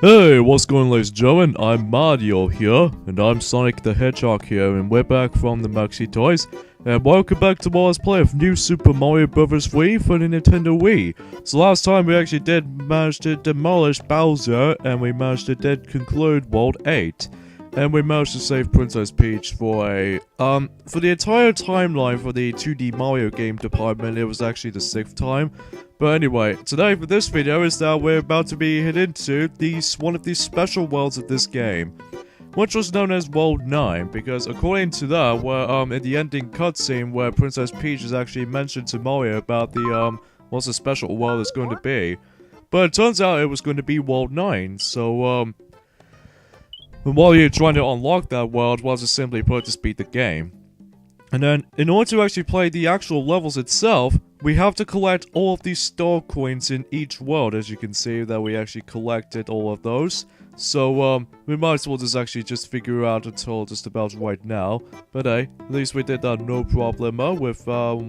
Hey, what's going on, ladies and gentlemen? I'm Mario here, and I'm Sonic the Hedgehog here, and we're back from the Maxi Toys. And welcome back to Let's Play of New Super Mario Bros. Wii for the Nintendo Wii. So last time we actually did manage to demolish Bowser, and we managed to conclude World 8. And we managed to save Princess Peach for for the entire timeline for the 2D Mario game department, it was actually the 6th time. But anyway, today for this video is that we're about to be hit into one of these special worlds of this game, which was known as World 9, because according to that, we're in the ending cutscene where Princess Peach is actually mentioned to Mario about the what's the special world is going to be. But it turns out it was going to be World 9, so while you're trying to unlock that world, was just simply put to beat the game. And then, in order to actually play the actual levels itself, we have to collect all of these star coins in each world. As you can see that we actually collected all of those. So, we might as well just figure out until just about right now. But hey, at least we did that no problemo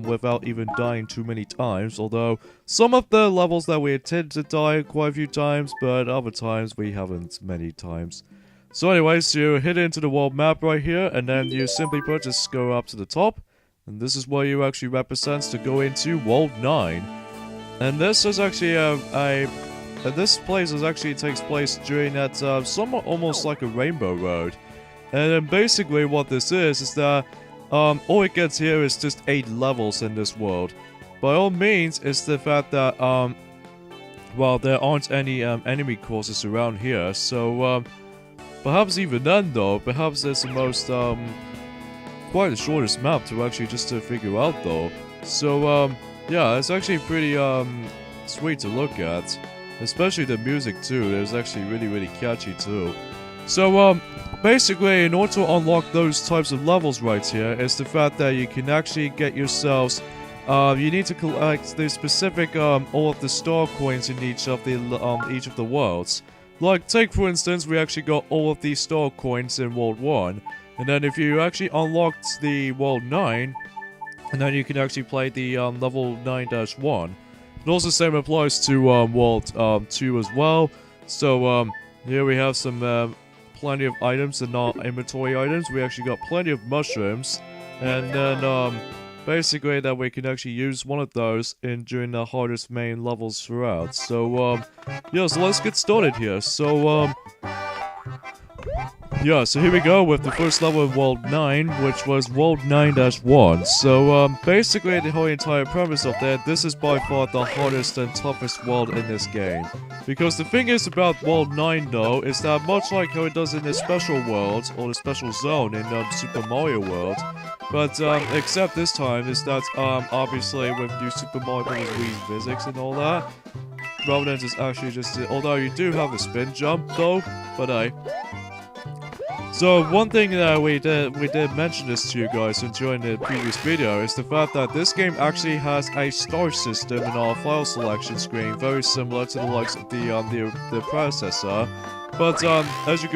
without even dying too many times. Although, some of the levels that we intended to die quite a few times, but other times we haven't many times. So anyways, you hit into the world map right here, and then you simply put just go up to the top, and this is where you actually represents to go into World 9. And this is actually this place takes place during that somewhat almost like a rainbow road. And then basically what this is that all it gets here is just 8 levels in this world. By all means, it's the fact that well, there aren't any enemy courses around here, so perhaps even then though, perhaps it's the most, quite the shortest map to actually just to figure out though. So, yeah, it's actually pretty, sweet to look at. Especially the music too, it's actually really catchy too. So, basically, in order to unlock those types of levels right here, is the fact that you can actually get yourselves, you need to collect the specific, all of the star coins in each of the worlds. Like, take for instance, we actually got all of these star coins in World 1, and then if you actually unlocked the World 9, and then you can actually play the level 9-1. And also same applies to World 2 as well. So here we have some plenty of items and not inventory items. We actually got plenty of mushrooms, and then basically that we can actually use one of those during the hardest main levels throughout. So yeah, so let's get started here. So yeah, so here we go with the first level of World 9, which was World 9-1. So basically the whole entire premise of that, this is by far the hardest and toughest world in this game. Because the thing is about World 9 though, is that much like how it does in the special world, or the special zone in Super Mario World, but except this time is that obviously with new Super Mario Bros. Wii physics and all that, rather than just actually although you do have a spin jump though, but hey. So one thing that we did mention this to you guys during the previous video is the fact that this game actually has a star system in our file selection screen, very similar to the likes of the predecessor. But as you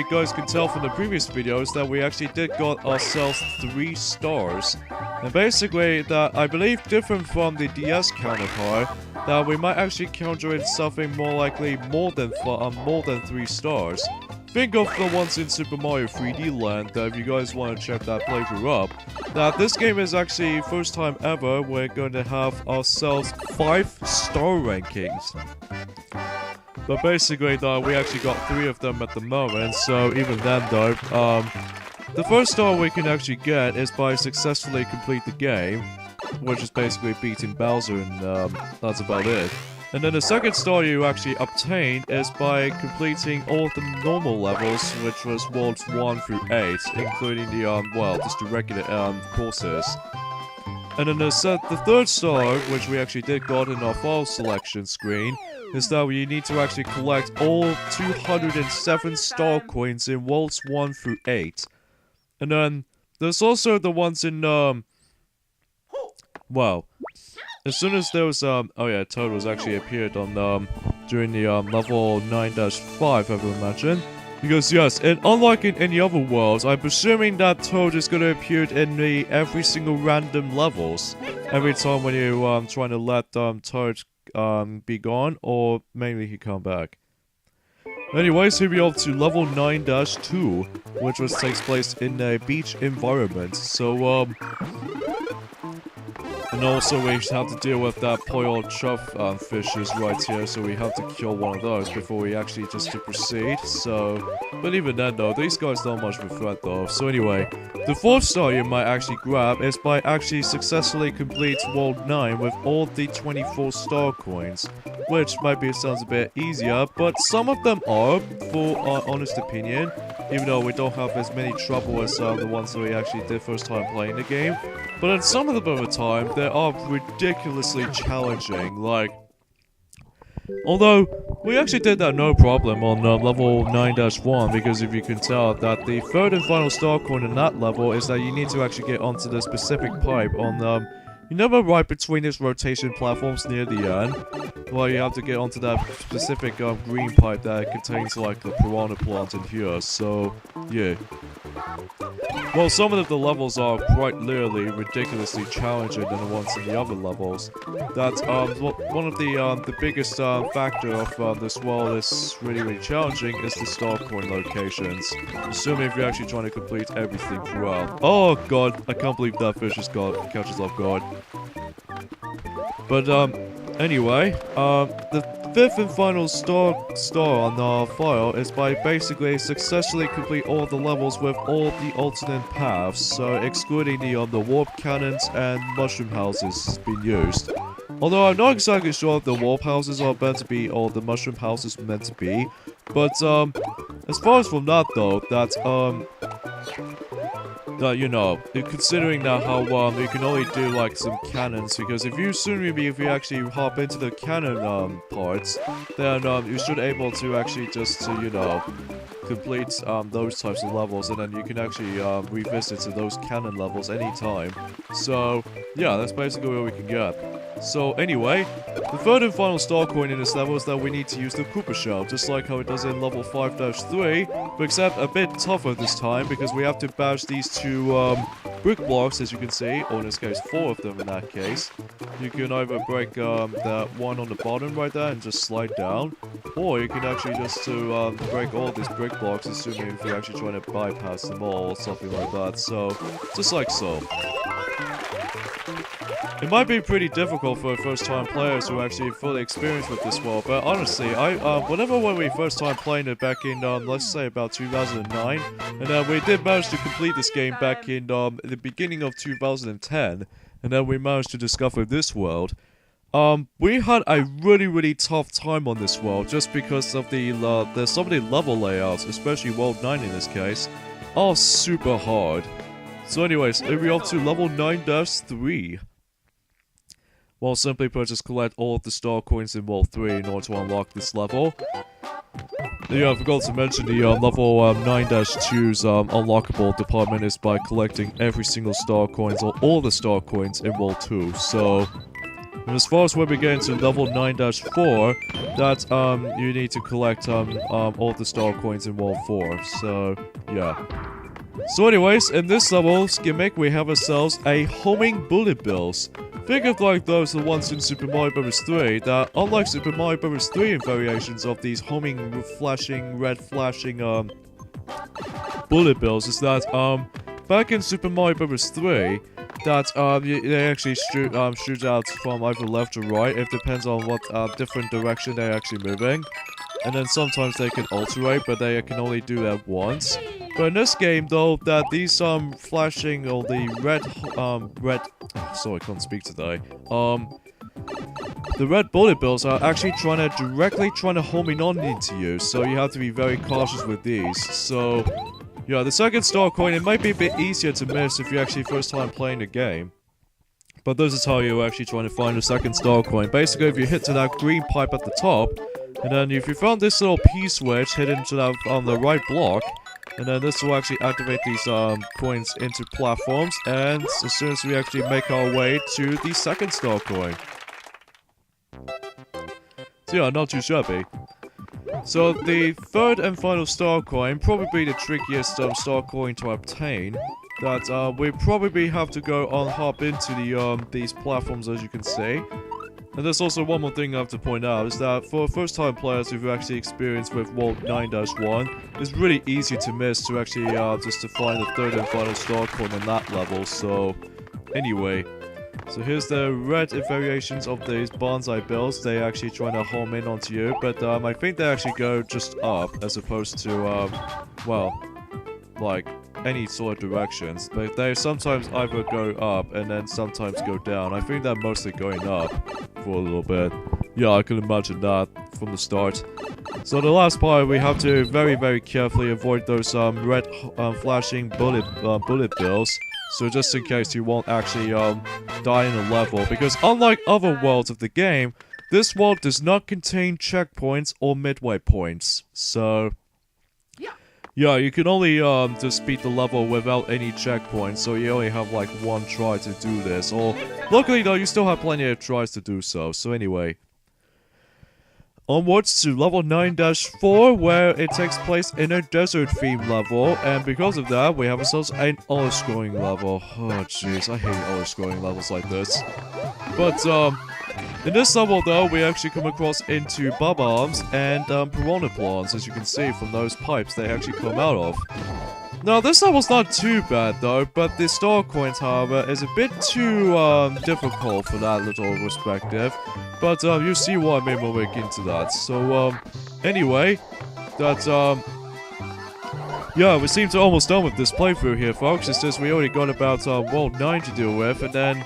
guys can tell from the previous videos, that we actually did got ourselves 3 stars. And basically that I believe different from the DS counterpart, that we might actually counter in something more likely more than 3 stars. Think of the ones in Super Mario 3D Land, that if you guys want to check that playthrough up, that this game is actually first time ever we're going to have ourselves 5 star rankings. But basically though, we actually got 3 of them at the moment, so even then though, the first star we can actually get is by successfully complete the game, which is basically beating Bowser, and that's about it. And then the second star you actually obtain is by completing all of the normal levels, which was Worlds 1 through 8, including the, well, just the regular, courses. And then the third star, which we actually did got in our file selection screen, is that you need to actually collect all 207 star coins in Worlds 1 through 8. And then, there's also the ones in, well, as soon as there was, oh yeah, Toad was actually appeared on, during the, level 9-5, I would imagine. Because yes, and unlike in any other worlds, I'm presuming that Toad is gonna appear in every single random levels. Every time when you, trying to let, Toad, be gone, or mainly he come back. Anyways, here we are to level 9-2, which takes place in a beach environment. So, and also we have to deal with that Poil Chuff fishes right here, so we have to kill one of those before we actually just to proceed. So, but even then though, these guys don't much of a threat though. So anyway, the 4th star you might actually grab is by actually successfully complete World 9 with all the 24 star coins. Which sounds a bit easier, but some of them are, for our honest opinion, even though we don't have as many trouble as the ones that we actually did first time playing the game. But at some of them over time, they are ridiculously challenging, like... Although, we actually did that no problem on level 9-1, because if you can tell that the 3rd and final star coin in that level is that you need to actually get onto the specific pipe on, you know, right between these rotation platforms near the end? Well, you have to get onto that specific green pipe that contains like the piranha plant in here, so yeah. Well, some of the levels are quite literally ridiculously challenging than the ones in the other levels. That's one of the biggest factor of this world is really challenging is the star coin locations. Assuming if you're actually trying to complete everything throughout. Oh god, I can't believe that fish catches off guard. But anyway, the 5th and final star on our file is by basically successfully complete all the levels with all the alternate paths, so excluding the warp cannons and mushroom houses has been used. Although I'm not exactly sure if the warp houses are meant to be or the mushroom houses are meant to be, but as far as from that though, you know, considering that how you can only do like some cannons, because if you actually hop into the cannon parts, then you should able to actually just to, you know, complete those types of levels, and then you can actually revisit to those cannon levels anytime. So yeah, that's basically what we can get. So anyway, the 3rd and final star coin in this level is that we need to use the Koopa Shell, just like how it does in level 5-3, but except a bit tougher this time, because we have to bash these 2 brick blocks, as you can see, or in this case 4 of them in that case. You can either break that one on the bottom right there and just slide down, or you can actually just break all these brick blocks, assuming if you're actually trying to bypass them all or something like that. So, just like so. It might be pretty difficult for first-time players who are actually fully experienced with this world, but honestly, when we first time playing it back in, let's say about 2009, and we did manage to complete this game back in the beginning of 2010, and then we managed to discover this world. We had a really tough time on this world, just because of there's so many level layouts, especially World 9 in this case, are super hard. So anyways, we're up to level 9-3. Well, simply put, just collect all of the star coins in World 3 in order to unlock this level. Yeah, I forgot to mention the level 9-2's unlockable department is by collecting every single star coins or all the star coins in World 2. So, and as far as when we get into level 9-4, that you need to collect all the star coins in World 4. So, yeah. So anyways, in this level's gimmick, we have ourselves a homing bullet bills. Think of like those the ones in Super Mario Bros. 3 that, unlike Super Mario Bros. 3 and variations of these homing, red flashing bullet bills, is that back in Super Mario Bros. 3, that they actually shoot out from either left or right. It depends on what different direction they're actually moving. And then sometimes they can alternate, but they can only do that once. But in this game, though, that these flashing or the sorry, I can't speak today. The red bullet bills are actually directly trying to home in on into you, so you have to be very cautious with these. So, yeah, the second star coin, it might be a bit easier to miss if you're actually first time playing the game. But this is how you're actually trying to find the second star coin. Basically, if you hit to that green pipe at the top, and then if you found this little P-switch hidden to that on the right block, and then this will actually activate these coins into platforms, and as soon as we actually make our way to the second star coin. So yeah, not too shabby. So the 3rd and final star coin, probably the trickiest star coin to obtain, that we probably have to go hop into these platforms, as you can see. And there's also one more thing I have to point out, is that for first-time players who've actually experienced with World 9-1, it's really easy to miss to actually just to find the third and final star coin on that level. So, anyway. So here's the red variations of these bonsai builds. They actually trying to home in onto you, but I think they actually go just up as opposed to, well, like any sort of directions. But they sometimes either go up and then sometimes go down. I think they're mostly going up for a little bit. Yeah, I can imagine that from the start. So the last part, we have to very, very carefully avoid those red flashing bullet bills. So just in case you won't actually die in a level, because unlike other worlds of the game, this world does not contain checkpoints or midway points. So yeah, you can only just beat the level without any checkpoints, so you only have like one try to do this. Or luckily though, you still have plenty of tries to do so. So anyway, onwards to level 9-4, where it takes place in a desert theme level, and because of that, we have ourselves an auto-scrolling level. Oh jeez, I hate auto-scrolling levels like this. But in this level though, we actually come across into Bob-ombs and piranha plants, as you can see from those pipes they actually come out of. Now, this level's not too bad though, but the star coins, however, is a bit too difficult for that little perspective. But you see what I mean when we get into that. So anyway, yeah, we seem to almost done with this playthrough here, folks. It's just we already got about World 9 to deal with, and then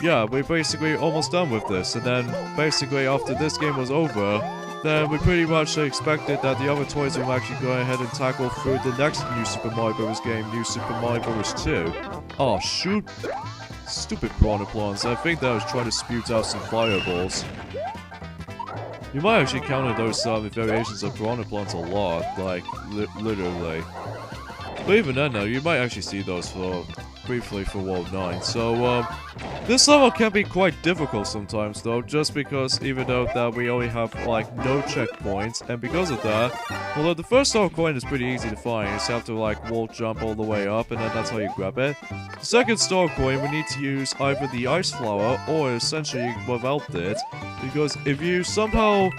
yeah, we're basically almost done with this. And then basically after this game was over, then we pretty much expected that the other toys will actually go ahead and tackle through the next New Super Mario Bros. Game, New Super Mario Bros. 2. Oh, shoot. Stupid piranha plants. I think that was trying to spew out some fireballs. You might actually counter those variations of piranha plants a lot, like, literally. But even then, though, you might actually see those for briefly for World 9. So, this level can be quite difficult sometimes, though, just because even though that we only have, like, no checkpoints, and because of that, although the first star coin is pretty easy to find, you just have to, like, wall jump all the way up, and then that's how you grab it. The second star coin, we need to use either the ice flower, or essentially without it, because if you somehow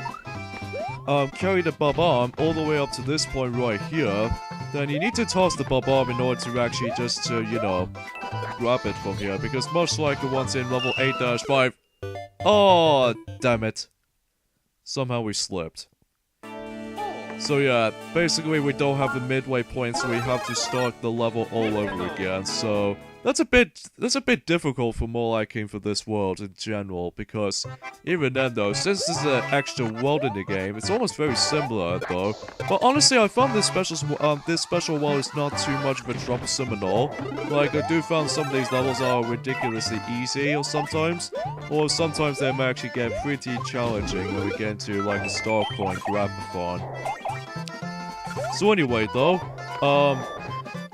carry the Bob-omb all the way up to this point right here, then you need to toss the Bob-omb in order to actually just to, you know, grab it from here, because most likely once in level 8-5... Oh, damn it. Somehow we slipped. So yeah, basically we don't have the midway point, so we have to start the level all over again, so... That's a bit difficult for more liking for this world in general, because even then though, since there's an extra world in the game, it's almost very similar though. But honestly, I found this special world is not too much of a troublesome at all. Like, I do find some of these levels are ridiculously easy, or sometimes they may actually get pretty challenging when we get into like the star coin grab-a-thon. So anyway though,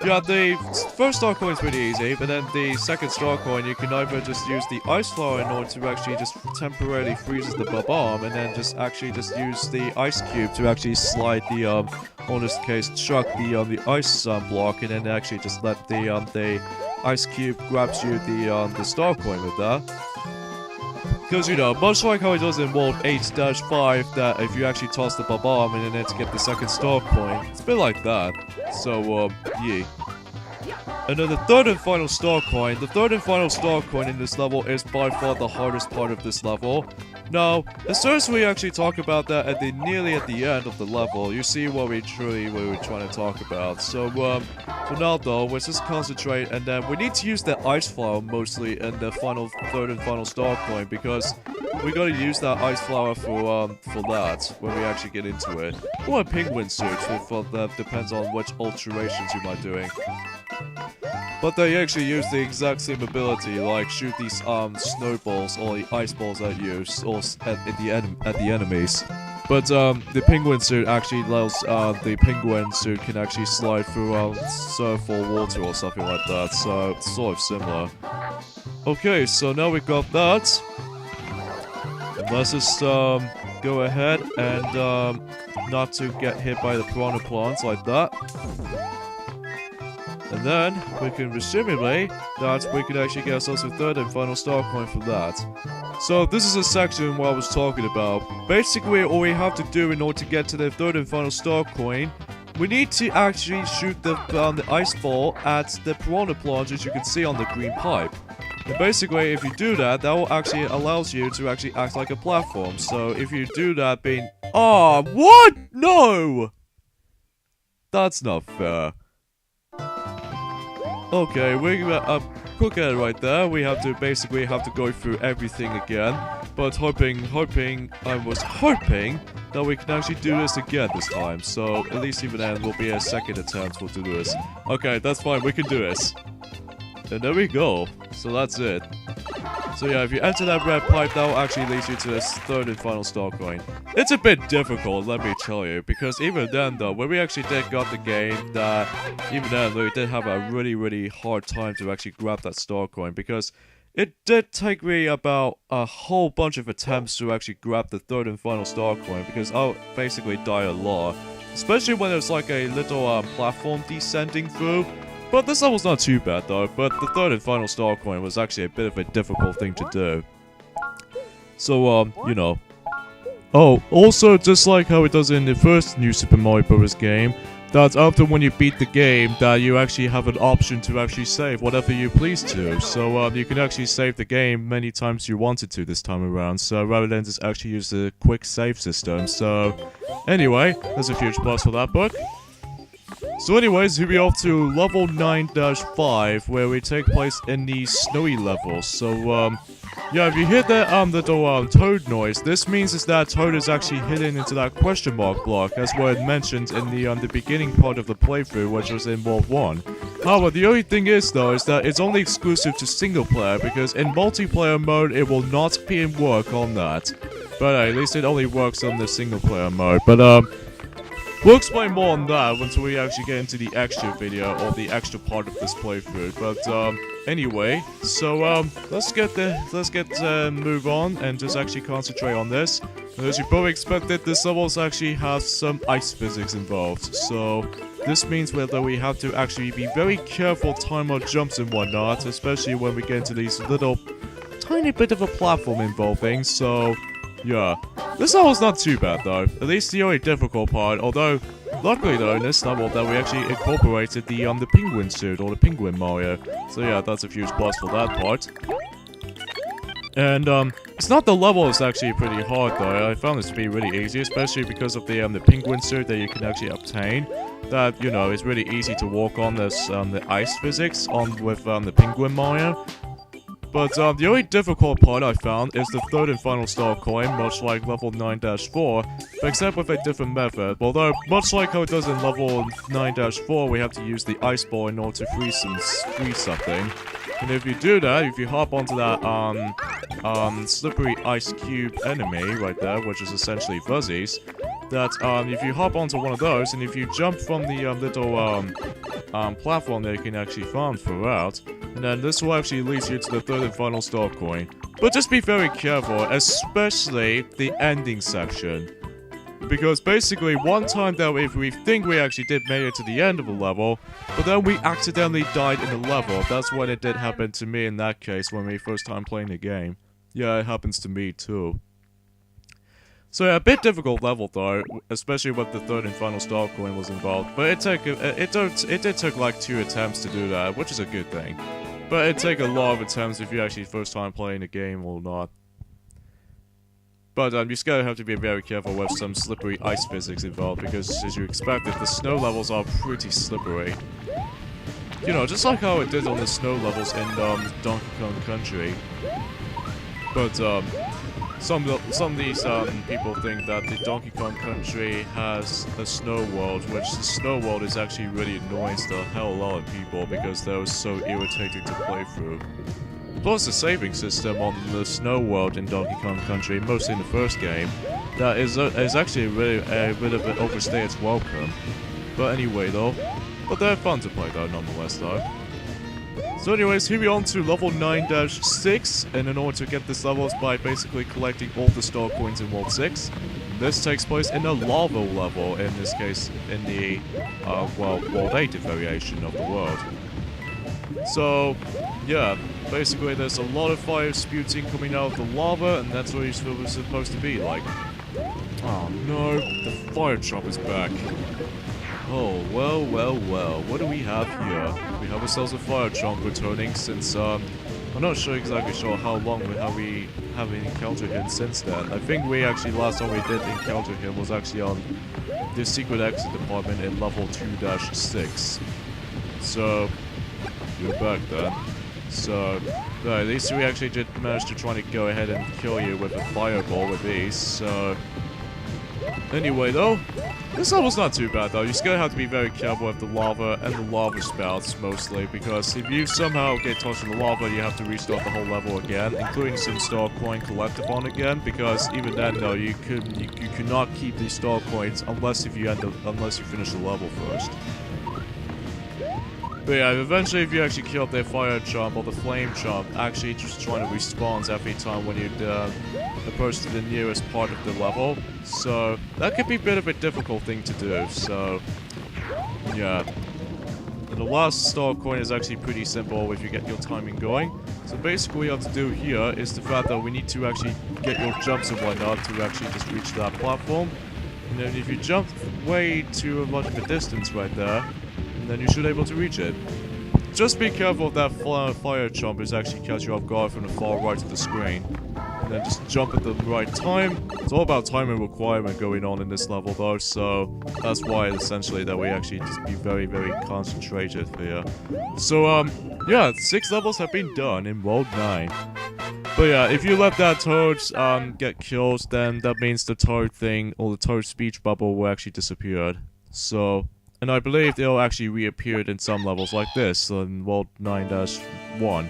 yeah, the first star coin is pretty easy, but then the second star coin, you can either just use the ice flower in order to actually just temporarily freeze the Bob-omb, and then just actually just use the ice cube to actually slide the, or in this case, chuck the ice block, and then actually just let the ice cube grabs you the star coin with that. Because, you know, much like how it does in World 8-5, that if you actually toss the Bob-omb and then to get the second star coin, it's a bit like that. So, yeah. And then the third and final star coin. The third and final star coin in this level is by far the hardest part of this level. Now, as soon as we actually talk about that nearly at the end of the level, you see what we're trying to talk about. So, for now though, let's just concentrate, and then we need to use the ice flower mostly in the third and final star coin, because we gotta use that ice flower for that when we actually get into it. Or a penguin suit, for that depends on which alterations you might be doing. But they actually use the exact same ability, like shoot these snowballs or the ice balls at you, or at the enemies. But the penguin suit actually allows the penguin suit can actually slide through surf or water or something like that. So it's sort of similar. Okay, so now we've got that. Let's just go ahead and not to get hit by the piranha plants like that. And then, we can presumably, that we can actually get ourselves a third and final star coin for that. So this is a section what I was talking about. Basically, all we have to do in order to get to the third and final star coin, we need to actually shoot the ice ball at the piranha plunge, as you can see on the green pipe. And basically, if you do that, that will actually allows you to actually act like a platform. So if you do that, being what? No, that's not fair. Okay, we're gonna quick at it right there. We have to basically go through everything again, but I was hoping that we can actually do this again this time. So at least even then will be a second attempt we'll do this. Okay, that's fine. We can do this. And there we go. So that's it. So yeah, if you enter that red pipe, that will actually lead you to this third and final star coin. It's a bit difficult, let me tell you, because even then though, when we actually got the game, that even then we did have a really hard time to actually grab that star coin, because it did take me about a whole bunch of attempts to actually grab the third and final star coin, because I'll basically die a lot. Especially when there's like a little platform descending through. But this level's not too bad though, but the third and final star coin was actually a bit of a difficult thing to do. So, you know. Oh, also, just like how it does in the first New Super Mario Bros. Game, that after when you beat the game, that you actually have an option to actually save whatever you please to. So, you can actually save the game many times you wanted to this time around, so rather than just actually use the quick save system. So, anyway, there's a huge plus for that book. So anyways, here we are off to level 9-5, where we take place in the snowy level. So, yeah, if you hear that, little, Toad noise, this means is that Toad is actually hidden into that question mark block, as what it mentioned in the beginning part of the playthrough, which was in World 1. However, the only thing is, though, is that it's only exclusive to single player, because in multiplayer mode, it will not work on that. But at least it only works on the single player mode. But, we'll explain more on that until we actually get into the extra video, or the extra part of this playthrough. But, anyway, so, let's move on and just actually concentrate on this. And as you probably expected, this level actually has some ice physics involved. So, this means that we have to actually be very careful time our jumps and whatnot, especially when we get into these little, tiny bit of a platform involving, so... yeah, this level's not too bad though, at least the only difficult part, although, luckily though, in this level that we actually incorporated the penguin suit, or the penguin Mario, so yeah, that's a huge plus for that part. And, it's not the level is actually pretty hard though, I found this to be really easy, especially because of the penguin suit that you can actually obtain, that, you know, is really easy to walk on this, the ice physics with, the penguin Mario. But, the only difficult part I found is the third and final star coin, much like level 9-4, but except with a different method. Although, much like how it does in level 9-4, we have to use the ice ball in order to freeze something. And if you do that, if you hop onto that, slippery ice cube enemy right there, which is essentially Fuzzies, that, if you hop onto one of those, and if you jump from the, little, platform that you can actually farm throughout, and then this will actually lead you to the third and final star coin. But just be very careful, especially the ending section. Because basically, one time that if we think we actually did make it to the end of the level, but then we accidentally died in the level. That's when it did happen to me in that case, when we first time playing the game. Yeah, it happens to me too. So yeah, a bit difficult level though, especially with the third and final star coin was involved. But it did take like 2 attempts to do that, which is a good thing. But it'd take a lot of attempts if you actually first time playing the game or not. But you just gotta have to be very careful with some slippery ice physics involved, because as you expected, the snow levels are pretty slippery. You know, just like how it did on the snow levels in Donkey Kong Country. But some of these people think that the Donkey Kong Country has a snow world, which the snow world is actually really annoying the hell lot of people because they're so irritating to play through. Plus the saving system on the snow world in Donkey Kong Country, mostly in the first game, that is actually really a bit of an overstay its welcome. But anyway though, but they're fun to play though nonetheless though. So anyways, here we are on to level 9-6, and in order to get this level is by basically collecting all the star coins in World 6. This takes place in a lava level, in this case in the, well, World 8 variation of the world. So, yeah, basically there's a lot of fire spewing coming out of the lava, and that's what you're supposed to be like. Oh no, the fire chomp is back. Oh, well, what do we have here? We have ourselves a fire chomp returning since, I'm not exactly sure how long we haven't encountered him since then. I think we actually, last time we did encounter him was actually on the secret exit department in level 2-6. So, you're back then. So, at least we actually did manage to try to go ahead and kill you with a fireball with these, so... Anyway though, this level's not too bad though. You're just gonna have to be very careful with the lava and the lava spouts mostly, because if you somehow get touched in the lava, you have to restart the whole level again, including some star coin collectathon again, because even then though, you cannot keep these star coins unless you finish the level first. But yeah, eventually if you actually kill their fire chomp or the flame chomp, actually just trying to respawn every time when you approach to the nearest part of the level. So that could be a bit of a difficult thing to do, so yeah. And the last star coin is actually pretty simple if you get your timing going. So basically what you have to do here is the fact that we need to actually get your jumps and whatnot to actually just reach that platform. And then if you jump way too much of a distance right there, and then you should be able to reach it. Just be careful if that fire chomp is actually catch you off guard from the far right of the screen. And then just jump at the right time. It's all about timing requirement going on in this level though, so that's why essentially that we actually just be very, very concentrated here. So yeah, 6 levels have been done in World 9. But yeah, if you let that toad get killed, then that means the toad thing, or the toad speech bubble will actually disappear. So... And I believe they'll actually reappear in some levels like this, in World 9-1.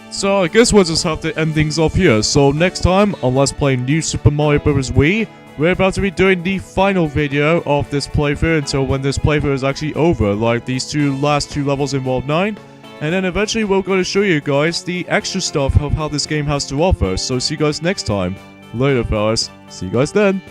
So I guess we'll just have to end things off here. So next time on Let's Play New Super Mario Bros. Wii, we're about to be doing the final video of this playthrough until when this playthrough is actually over, like these last two levels in World 9. And then eventually we're going to show you guys the extra stuff of how this game has to offer. So see you guys next time. Later fellas. See you guys then.